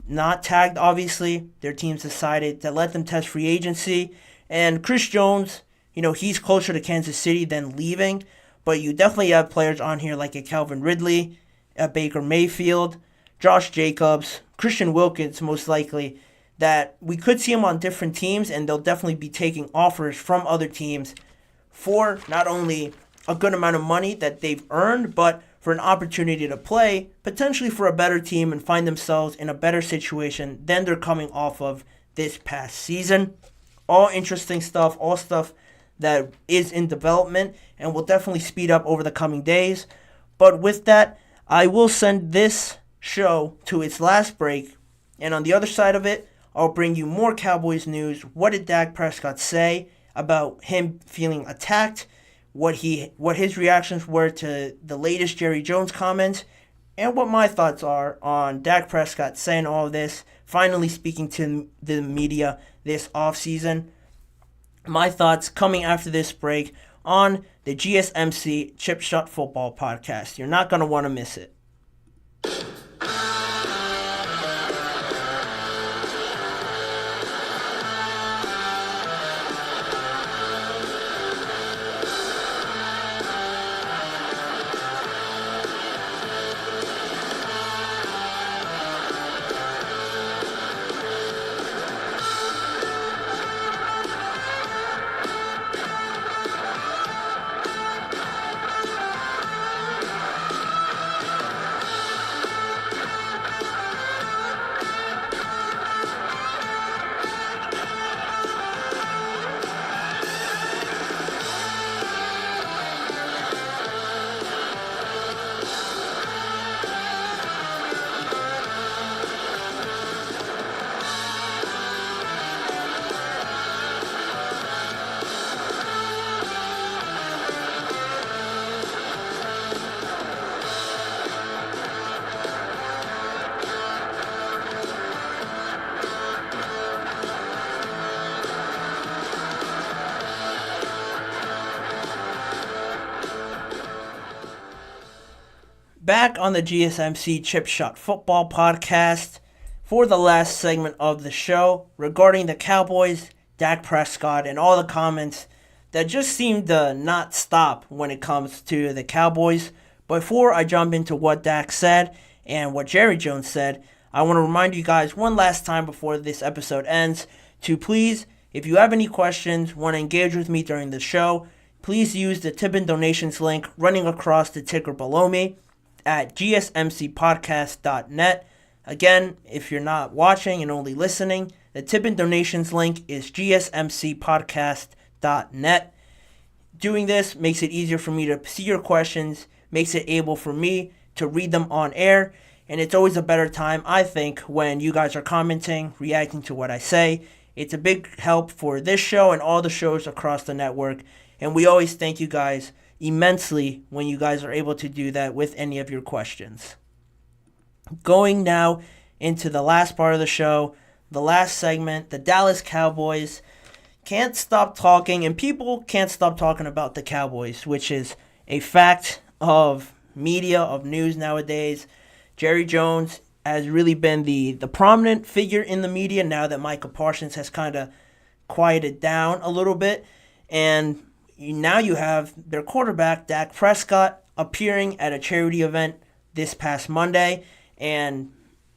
not tagged, obviously. Their teams decided to let them test free agency. And Chris Jones, he's closer to Kansas City than leaving, but you definitely have players on here like a Calvin Ridley, a Baker Mayfield, Josh Jacobs, Christian Wilkins, most likely, that we could see them on different teams, and they'll definitely be taking offers from other teams for not only a good amount of money that they've earned, but for an opportunity to play, potentially for a better team and find themselves in a better situation than they're coming off of this past season. All interesting stuff, all stuff that is in development and will definitely speed up over the coming days. But with that, I will send this show to its last break, and on the other side of it, I'll bring you more Cowboys news. What did Dak Prescott say about him feeling attacked? What his reactions were to the latest Jerry Jones comments, and what my thoughts are on Dak Prescott saying all of this, finally speaking to the media this offseason. My thoughts coming after this break on the GSMC Chip Shot Football Podcast. You're not going to want to miss it. back on the GSMC Chip Shot Football Podcast for the last segment of the show regarding the Cowboys, Dak Prescott, and all the comments that just seem to not stop when it comes to the Cowboys. Before I jump into what Dak said and what Jerry Jones said, I want to remind you guys one last time before this episode ends to please, if you have any questions, want to engage with me during the show, please use the tip and donations link running across the ticker below me at gsmcpodcast.net. Again, if you're not watching and only listening, the tip and donations link is gsmcpodcast.net. Doing this makes it easier for me to see your questions, makes it able for me to read them on air, and it's always a better time, I think, when you guys are commenting, reacting to what I say. It's a big help for this show and all the shows across the network, and we always thank you guys immensely when you guys are able to do that with any of your questions. Going now into the last part of the show, the last segment, the Dallas Cowboys can't stop talking, and people can't stop talking about the Cowboys, which is a fact of media, of news nowadays. Jerry Jones has really been the prominent figure in the media now that Micah Parsons has kind of quieted down a little bit. And now you have their quarterback, Dak Prescott, appearing at a charity event this past Monday. And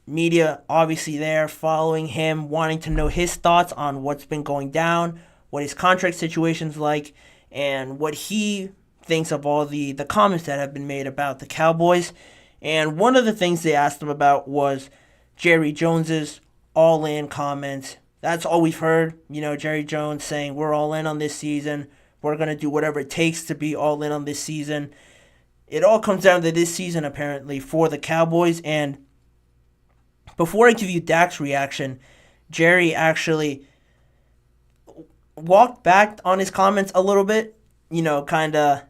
media obviously there following him, wanting to know his thoughts on what's been going down, what his contract situation's like, and what he thinks of all the comments that have been made about the Cowboys. And one of the things they asked him about was Jerry Jones's all-in comments. That's all we've heard, Jerry Jones saying, we're all in on this season. We're going to do whatever it takes to be all in on this season. It all comes down to this season, apparently, for the Cowboys. And before I give you Dak's reaction, Jerry actually walked back on his comments a little bit, kind of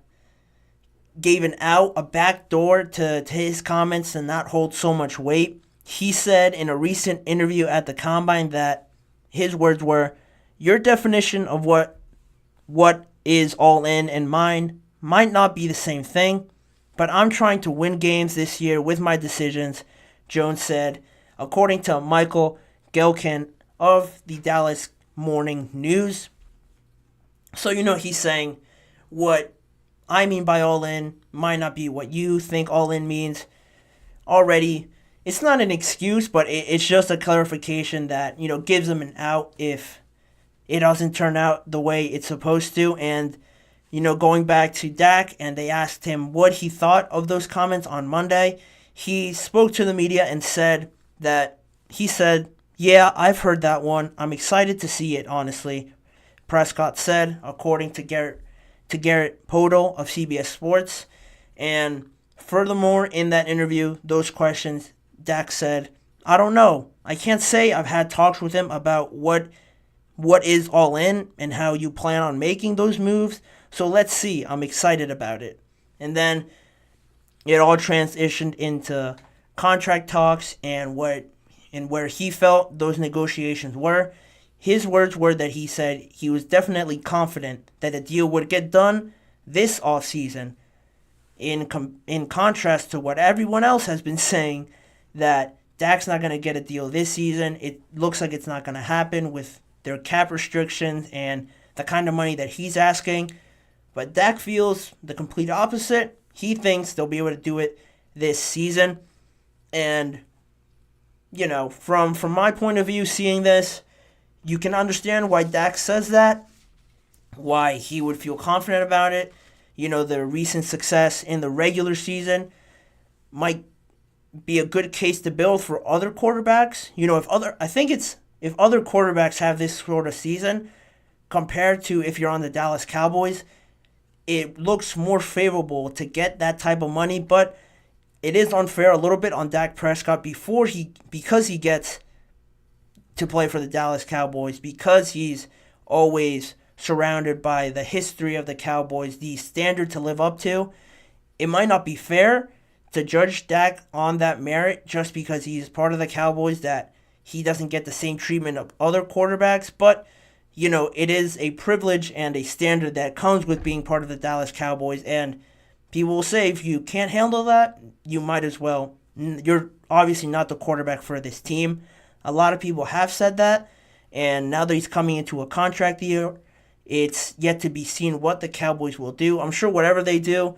gave a back door to his comments and not hold so much weight. He said in a recent interview at the Combine that his words were, your definition of what is all in and mine might not be the same thing, but I'm trying to win games this year with my decisions, Jones said, according to Michael Gelkin of the Dallas Morning News. So he's saying what I mean by all in might not be what you think all in means. Already, it's not an excuse, but it's just a clarification that, gives them an out if it doesn't turn out the way it's supposed to. And, going back to Dak, and they asked him what he thought of those comments on Monday, he spoke to the media and said, yeah, I've heard that one. I'm excited to see it, honestly. Prescott said, according to Garrett Podol of CBS Sports. And furthermore, in that interview, those questions, Dak said, I don't know. I can't say I've had talks with him about what is all in and how you plan on making those moves. So let's see. I'm excited about it. And then it all transitioned into contract talks and where he felt those negotiations were. His words were that he said he was definitely confident that the deal would get done this offseason, in contrast to what everyone else has been saying, that Dak's not going to get a deal this season. It looks like it's not going to happen with their cap restrictions and the kind of money that he's asking. But Dak feels the complete opposite. He thinks they'll be able to do it this season. And, from my point of view, seeing this, you can understand why Dak says that, why he would feel confident about it. The recent success in the regular season might be a good case to build for other quarterbacks. If other quarterbacks have this sort of season compared to if you're on the Dallas Cowboys, it looks more favorable to get that type of money, but it is unfair a little bit on Dak Prescott because he gets to play for the Dallas Cowboys, because he's always surrounded by the history of the Cowboys, the standard to live up to. It might not be fair to judge Dak on that merit just because he's part of the Cowboys, that he doesn't get the same treatment of other quarterbacks, but it is a privilege and a standard that comes with being part of the Dallas Cowboys, and people will say if you can't handle that, you might as well. You're obviously not the quarterback for this team. A lot of people have said that, and now that he's coming into a contract year, it's yet to be seen what the Cowboys will do. I'm sure whatever they do,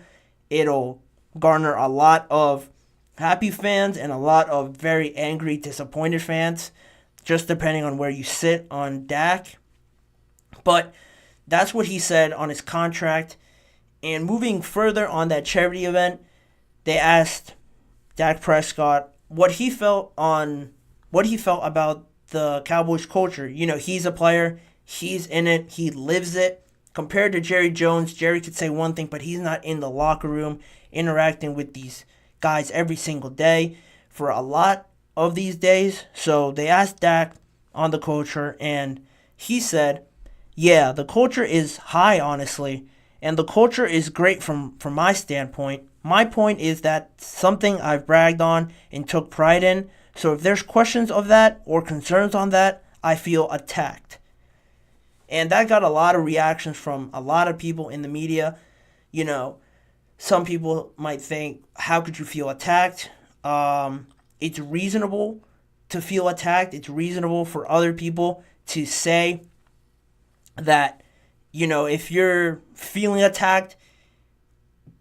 it'll garner a lot of happy fans and a lot of very angry, disappointed fans, just depending on where you sit on Dak. But that's what he said on his contract. And moving further on that charity event, they asked Dak Prescott what he felt about the Cowboys culture. You know, he's a player, he's in it, he lives it. Compared to Jerry Jones, Jerry could say one thing, but he's not in the locker room interacting with these guys every single day for a lot of these days. So they asked Dak on the culture, and he said, yeah, the culture is high, honestly, and the culture is great from my standpoint. My point is that something I've bragged on and took pride in. So if there's questions of that or concerns on that, I feel attacked. And that got a lot of reactions from a lot of people in the media. You know, some people might think, how could you feel attacked? It's reasonable to feel attacked. It's reasonable for other people to say that, you know, if you're feeling attacked,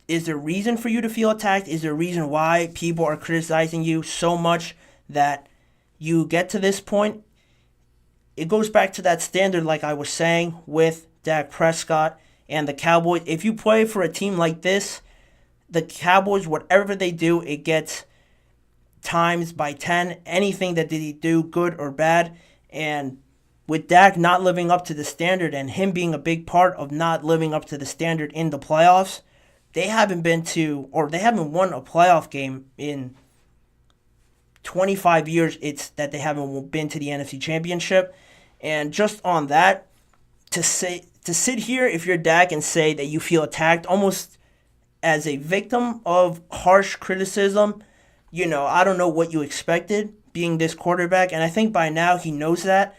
is there reason for you to feel attacked? Is there a reason why people are criticizing you so much that you get to this point? It goes back to that standard, like I was saying, with Dak Prescott and the Cowboys. If you play for a team like this, the Cowboys, whatever they do, it gets times by 10. Anything that they do, good or bad. And with Dak not living up to the standard and him being a big part of not living up to the standard in the playoffs, they haven't won a playoff game in 25 years. It's that they haven't been to the NFC Championship. And just on that, to sit here if you're Dak and say that you feel attacked almost as a victim of harsh criticism, you know, I don't know what you expected being this quarterback. And I think by now he knows that.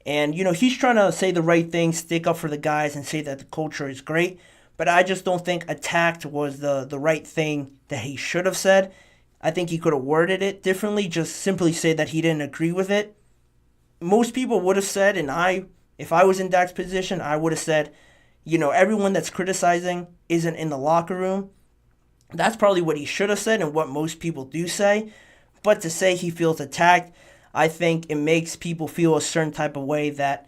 And, you know, he's trying to say the right thing, stick up for the guys and say that the culture is great. But I just don't think attacked was the right thing that he should have said. I think he could have worded it differently, just simply say that he didn't agree with it. Most people would have said, and if I was in Dak's position, I would have said, you know, everyone that's criticizing isn't in the locker room. That's probably what he should have said and what most people do say. But to say he feels attacked, I think it makes people feel a certain type of way that,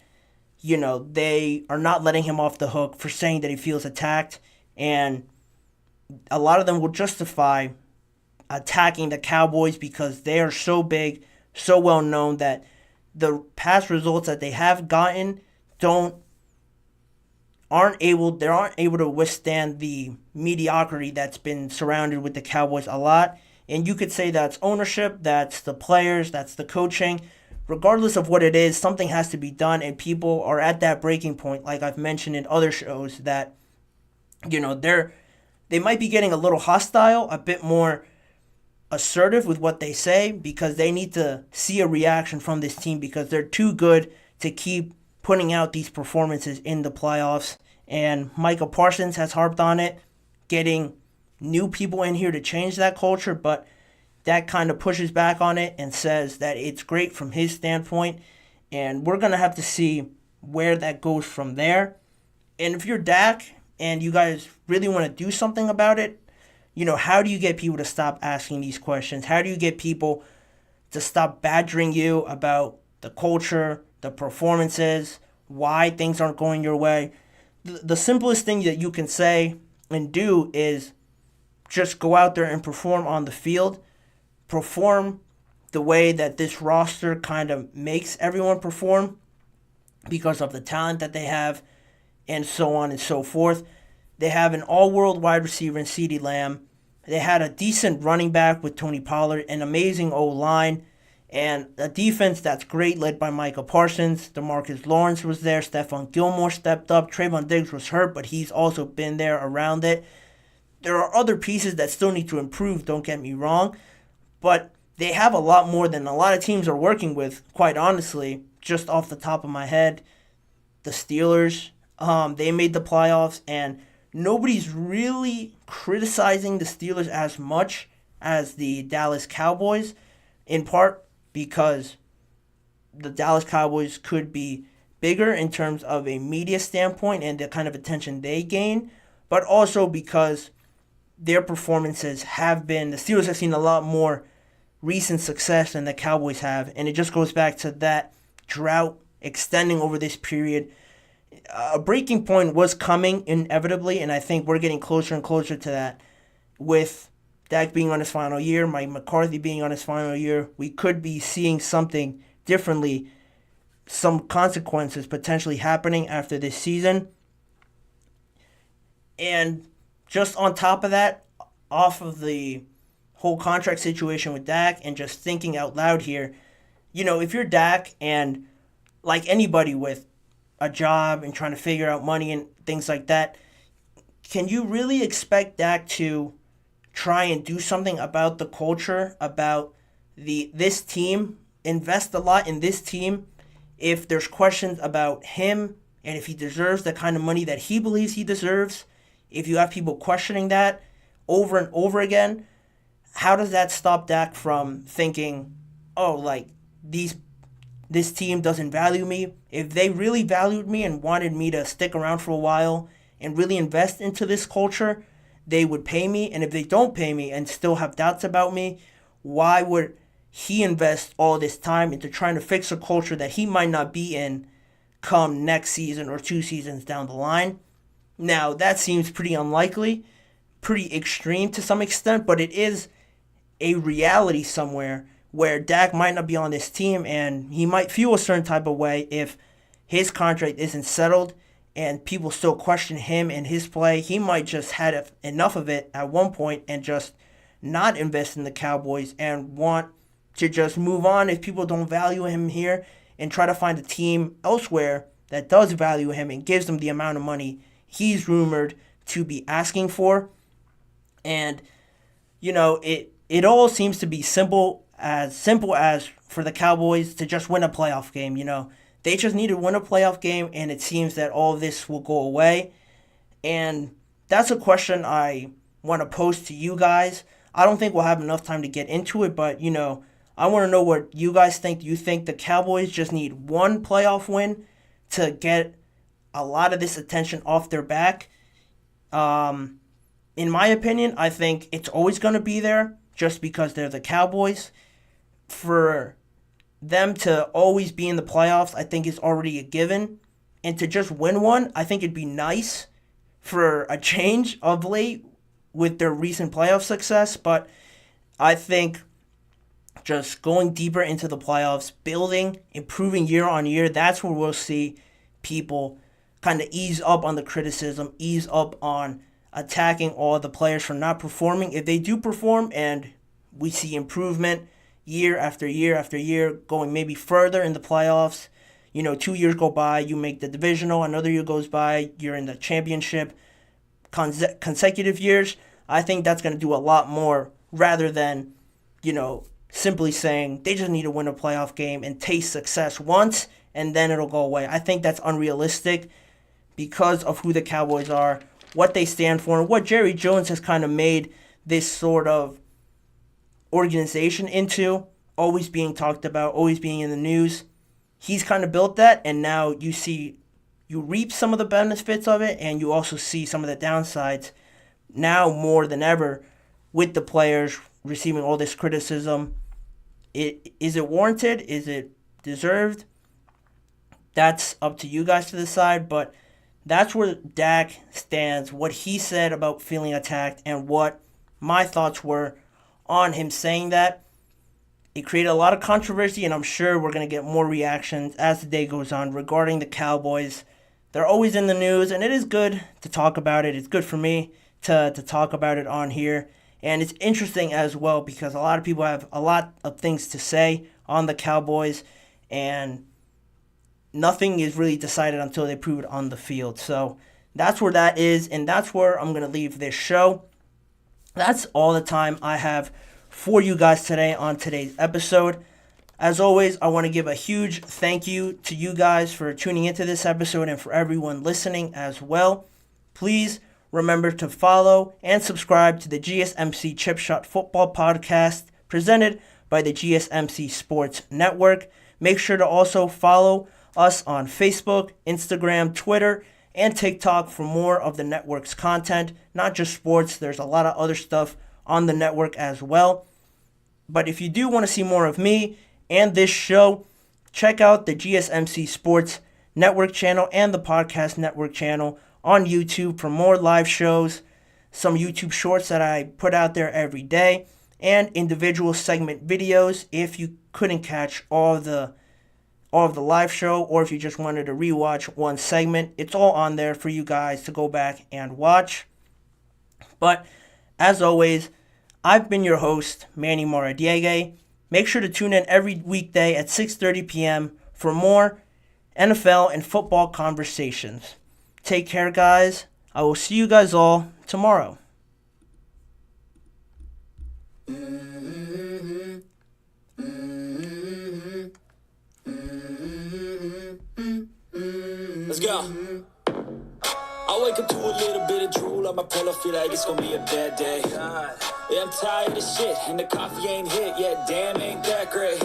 you know, they are not letting him off the hook for saying that he feels attacked. And a lot of them will justify attacking the Cowboys because they are so big, so well known that the past results that they have gotten aren't able to withstand the mediocrity that's been surrounded with the Cowboys a lot. And you could say that's ownership, that's the players, that's the coaching. Regardless of what it is, something has to be done, and people are at that breaking point, like I've mentioned in other shows, that, you know, they might be getting a little hostile, a bit more assertive with what they say, because they need to see a reaction from this team because they're too good to keep putting out these performances in the playoffs. And Micah Parsons has harped on it, getting new people in here to change that culture, but that kind of pushes back on it and says that it's great from his standpoint, and we're going to have to see where that goes from there. And if you're Dak and you guys really want to do something about it, you know, how do you get people to stop asking these questions? How do you get people to stop badgering you about the culture, the performances, why things aren't going your way? The simplest thing that you can say and do is just go out there and perform on the field. Perform the way that this roster kind of makes everyone perform because of the talent that they have and so on and so forth. They have an all-world wide receiver in CeeDee Lamb. They had a decent running back with Tony Pollard, an amazing O-line, and a defense that's great led by Micah Parsons. DeMarcus Lawrence was there. Stephon Gilmore stepped up. Trayvon Diggs was hurt, but he's also been there around it. There are other pieces that still need to improve, don't get me wrong, but they have a lot more than a lot of teams are working with, quite honestly. Just off the top of my head, the Steelers, they made the playoffs, and nobody's really criticizing the Steelers as much as the Dallas Cowboys, in part because the Dallas Cowboys could be bigger in terms of a media standpoint and the kind of attention they gain, but also because their performances have been, the Steelers have seen a lot more recent success than the Cowboys have, and it just goes back to that drought extending over this period. A breaking point was coming inevitably, and I think we're getting closer and closer to that. With Dak being on his final year, Mike McCarthy being on his final year, we could be seeing something differently, some consequences potentially happening after this season. And just on top of that, off of the whole contract situation with Dak and just thinking out loud here, if you're Dak and like anybody with a job and trying to figure out money and things like that, can you really expect Dak to try and do something about the culture, about this team, invest a lot in this team, if there's questions about him and if he deserves the kind of money that he believes he deserves? If you have people questioning that over and over again, how does that stop Dak from thinking, this team doesn't value me? If they really valued me and wanted me to stick around for a while and really invest into this culture, they would pay me. And if they don't pay me and still have doubts about me, why would he invest all this time into trying to fix a culture that he might not be in come next season or 2 seasons down the line? Now, that seems pretty unlikely, pretty extreme to some extent, but it is a reality somewhere where Dak might not be on this team and he might feel a certain type of way if his contract isn't settled and people still question him and his play. He might just had enough of it at one point and just not invest in the Cowboys and want to just move on if people don't value him here and try to find a team elsewhere that does value him and gives him the amount of money he's rumored to be asking for. And, it all seems to be simple as for the Cowboys to just win a playoff game. They just need to win a playoff game, and it seems that all of this will go away. And that's a question I want to pose to you guys. I don't think we'll have enough time to get into it, but, I want to know what you guys think. Do you think the Cowboys just need one playoff win to get a lot of this attention off their back? In my opinion, I think it's always going to be there just because they're the Cowboys. For them to always be in the playoffs, I think is already a given. And to just win one, I think it'd be nice for a change of late with their recent playoff success. But I think just going deeper into the playoffs, building, improving year on year, that's where we'll see people kind of ease up on the criticism, ease up on attacking all the players for not performing. If they do perform and we see improvement year after year after year, going maybe further in the playoffs, 2 years go by, you make the divisional, another year goes by, you're in the championship, consecutive years, I think that's going to do a lot more rather than, simply saying they just need to win a playoff game and taste success once and then it'll go away. I think that's unrealistic because of who the Cowboys are, what they stand for, and what Jerry Jones has kind of made this sort of organization into, always being talked about, always being in the news. He's kind of built that, and now you reap some of the benefits of it, and you also see some of the downsides now more than ever with the players receiving all this criticism. Is it warranted? Is it deserved? That's up to you guys to decide, but that's where Dak stands, what he said about feeling attacked, and what my thoughts were on him saying that. It created a lot of controversy, and I'm sure we're going to get more reactions as the day goes on regarding the Cowboys. They're always in the news, and it is good to talk about it. It's good for me to talk about it on here. And it's interesting as well because a lot of people have a lot of things to say on the Cowboys, and nothing is really decided until they prove it on the field. So that's where that is, and that's where I'm going to leave this show. That's all the time I have for you guys today on today's episode. As always, I want to give a huge thank you to you guys for tuning into this episode and for everyone listening as well. Please remember to follow and subscribe to the GSMC Chip Shot Football Podcast presented by the GSMC Sports Network. Make sure to also follow us on Facebook, Instagram, Twitter, and TikTok for more of the network's content. Not just sports, there's a lot of other stuff on the network as well. But if you do want to see more of me and this show, check out the GSMC Sports Network channel and the Podcast Network channel on YouTube for more live shows, some YouTube shorts that I put out there every day, and individual segment videos if you couldn't catch all of the live show, or if you just wanted to rewatch one segment. It's all on there for you guys to go back and watch. But as always, I've been your host, Manny Maradiegue. Make sure to tune in every weekday at 6:30 p.m. for more NFL and football conversations. Take care, guys. I will see you guys all tomorrow. Let's go. I wake up to a little bit of drool on my pillow, feel like it's gonna be a bad day. Yeah, I'm tired of shit, and the coffee ain't hit yet, damn, ain't that great.